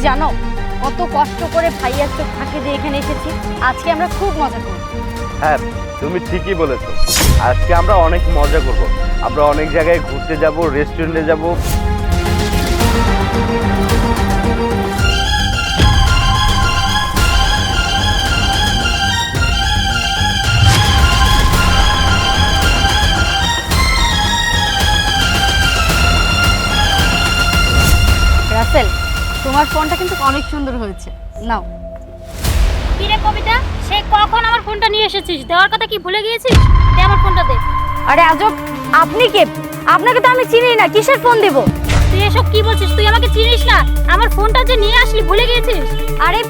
জানো কত কষ্ট করে ভাইয়ার চোখ ফাঁকি দিয়ে এখানে এসেছি। আজকে আমরা খুব মজা করব। হ্যাঁ, তুমি ঠিকই বলেছো। আজকে আমরা অনেক মজা করব। আমরা অনেক জায়গায় ঘুরতে যাব, রেস্টুরেন্টে যাব। রাসেল, তোমার ফোনটা কিন্তু অনেক সুন্দর হয়েছে, নাও। কি রে কবিতা, সে কখন আমার ফোনটা নিয়ে এসেছিস? দেওয়ার কথা কি ভুলে গিয়েছিস? দে আমার ফোনটা দে। আরে আজব, আপনি কে? আপনাকে তো আমি চিনি না, কিসের ফোন দেব? তুই এসব কি বলছিস? তুই আমাকে চিনিস না? আমার ফোনটা যে নিয়ে আসলি ভুলে গিয়েছিস? আরে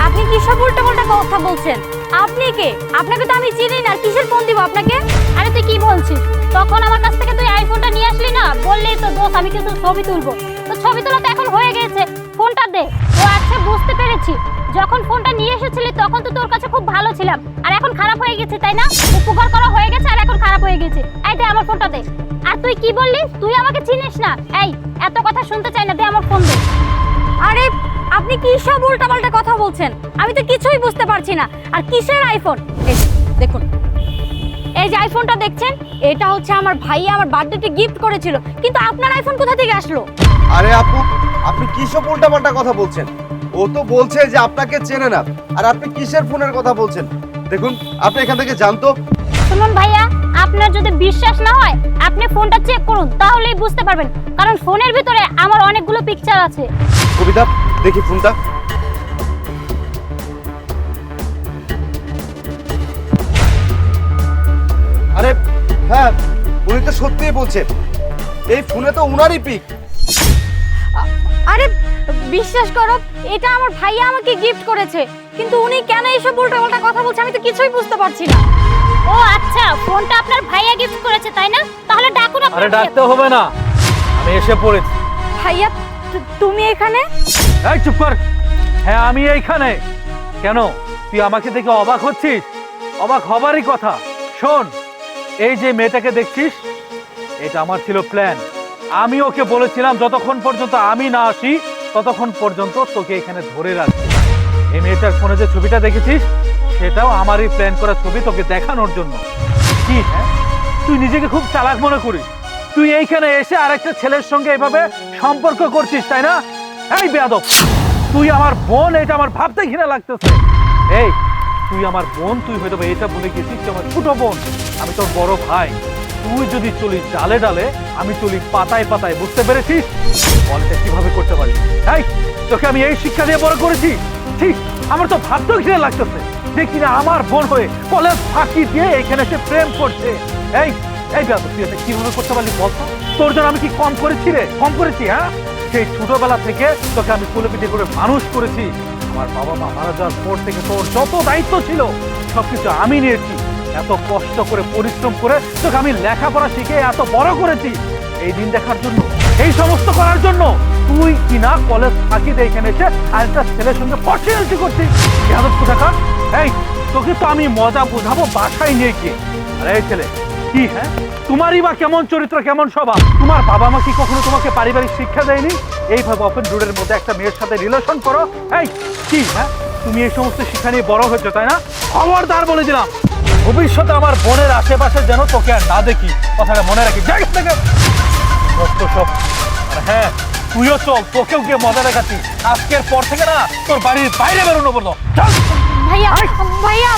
আপনি কিসব উল্টাপাল্টা কথা বলছেন? আপনি কে? আপনাকে তো আমি চিনি না, কিসের ফোন দিব আপনাকে? আরে তুই কি বলছিস? তখন আমার কাছ থেকে তুই আইফোনটা নিয়ে আসলি না, বললি তো দোস্ত আমি কিছু ছবি তুলবো। তো ছবি তোলা তো এখন হয়ে গেছে, ফোনটা দে। ও আচ্ছা, বুঝতে পেরেছি। যখন ফোনটা নিয়ে এসেছিলি তখন তো তোর কাছে খুব ভালো ছিলাম, আর এখন খারাপ হয়ে গেছে, তাই না? উপকার করা হয়ে গেছে আর এখন খারাপ হয়ে গেছে। এই দে আমার ফোনটা দে। আর তুই কি বললি? তুই আমাকে চিনিস না? এই, এত কথা শুনতে চাই না, দে আমার ফোন দে। আরে আপনি কি সব উল্টাপাল্টা কথা বলছেন? আমি তো কিছুই বুঝতে পারছি না। আর কিসের আইফোন? এই দেখুন, এই যে আইফোনটা দেখছেন, এটা হচ্ছে আমার ভাইয়া আমার বার্থডেতে গিফট করেছিল। কিন্তু আপনার আইফোন কোথা থেকে আসলো? আরে আপু, আপনি কি সব উল্টাপাল্টা কথা বলছেন? ও তো বলছে যে আপনাকে চেনে না, আর আপনি কিসের ফোনের কথা বলছেন? দেখুন, আপনি এখান থেকে জানতো। শুনুন ভাইয়া, আপনার যদি বিশ্বাস না হয় আপনি ফোনটা চেক করুন, তাহলেই বুঝতে পারবেন। কারণ ফোনের ভিতরে আমার অনেকগুলো পিকচার আছে। কবিতা, দেখি ফোনটা। আরে হ্যাঁ, উনি তো সত্যিই বলছে। এই ফোনে তো উনারই পিক। আরে বিশ্বাস করো, এটা আমার ভাইয়া আমাকে গিফট করেছে। কিন্তু উনি কেন এইসব উল্টাপাল্টা কথা বলছে আমি তো কিছুই বুঝতে পারছি না। ও আচ্ছা, ফোনটা আপনার ভাইয়া গিফট করেছে, তাই না? তাহলে ডাকুন আপনার আরে ডাকতে হবে না, আমি এসে পড়েছি। ভাইয়া, তুমি এখানে? এই চুপ কর। হ্যাঁ, আমি এইখানে। কেন, তুই আমাকে দেখে অবাক হচ্ছিস? অবাক হবারই কথা। শোন, এই যে মেয়েটাকে দেখছিস, এটা আমার ছিল প্ল্যান। আমি ওকে বলেছিলাম যতক্ষণ পর্যন্ত আমি না আসি ততক্ষণ পর্যন্ত তোকে এখানে ধরে রাখবো। এই মেয়েটার ফোনে যে ছবিটা দেখেছিস, সেটাও আমারই প্ল্যান করা ছবি, তোকে দেখানোর জন্য। কি হ্যাঁ, তুই নিজেকে খুব চালাক মনে করিস? তুই এইখানে এসে আরেকটা ছেলের সঙ্গে এভাবে সম্পর্ক করছিস, তাই না? এই বেয়াদব, তুই আমার বোন, এটা আমার ভাবতে ঘৃণা লাগতেছে। এই, তুই আমার বোন, তুই হয়তো এটা বলে গেছিস তুই আমার ছোট বোন, আমি তোর বড় ভাই। তুই যদি চলিস ডালে ডালে, আমি চলি পাতায় পাতায়, বুঝতে পেরেছিস? বলটা কিভাবে করতে পারি? এই, তোকে আমি এই শিক্ষা দিয়ে বড় করেছি। ঠিক, আমার তো ভাবতেও ঘৃণা লাগতেছে যে কিনা আমার বোন হয়ে কলেজ ফাঁকি দিয়ে এখানে এসে প্রেম করছে। এই এই বেয়াদব, তুই এটা কিভাবে করতে পারলি বলতো? তোর জন্য আমি কি কম করেছি রে? কম করেছি? হ্যাঁ, সেই ছোটবেলা থেকে তোকে আমি কোলে পিঠে করে মানুষ করেছি। আমার বাবা মা মারা যাওয়ার পর থেকে তোর যত দায়িত্ব ছিল সবকিছু আমি নিয়েছি। এত কষ্ট করে পরিশ্রম করে তোকে আমি লেখাপড়া শিখে এত বড় করেছি এই দিন দেখার জন্য, এই সমস্ত করার জন্য। তুই কিনা কলেজ ফাঁকি দিয়ে এখানে এসে আরেকটা ছেলের সঙ্গে পছন্দ করছিস। বেয়াদব কোথাকার। এই, তোকে তো আমি মজা বোঝাবো বাসায় নিয়ে গিয়ে। আরে এই ছেলে, কি হ্যাঁ, তোমারই বা কেমন চরিত্র, কেমন স্বভাব? তোমার বাবা মা কি কখনো তোমাকে পারিবারিক শিক্ষা দেয়নি এইভাবে ওপেন রোডের মধ্যে একটা মেয়ের সাথে রিলেশন করো? এই কি হ্যাঁ, তুমি এই সমস্ত শিক্ষা নিয়ে বড় হয়েছো, তাই না? খবরদার বলে দিলাম, ভবিষ্যতে আমার বোনের আশেপাশে যেন তোকে আর না দেখি, কথাটা মনে রাখি। জায়গা থেকে সব। আর হ্যাঁ, তুইও চল, তোকেও গিয়ে মজা দেখাচ্ছি। আজকের পর থেকে না তোর বাড়ির বাইরে বেরোনো বললো। চল ভাইয়া, ভাইয়া,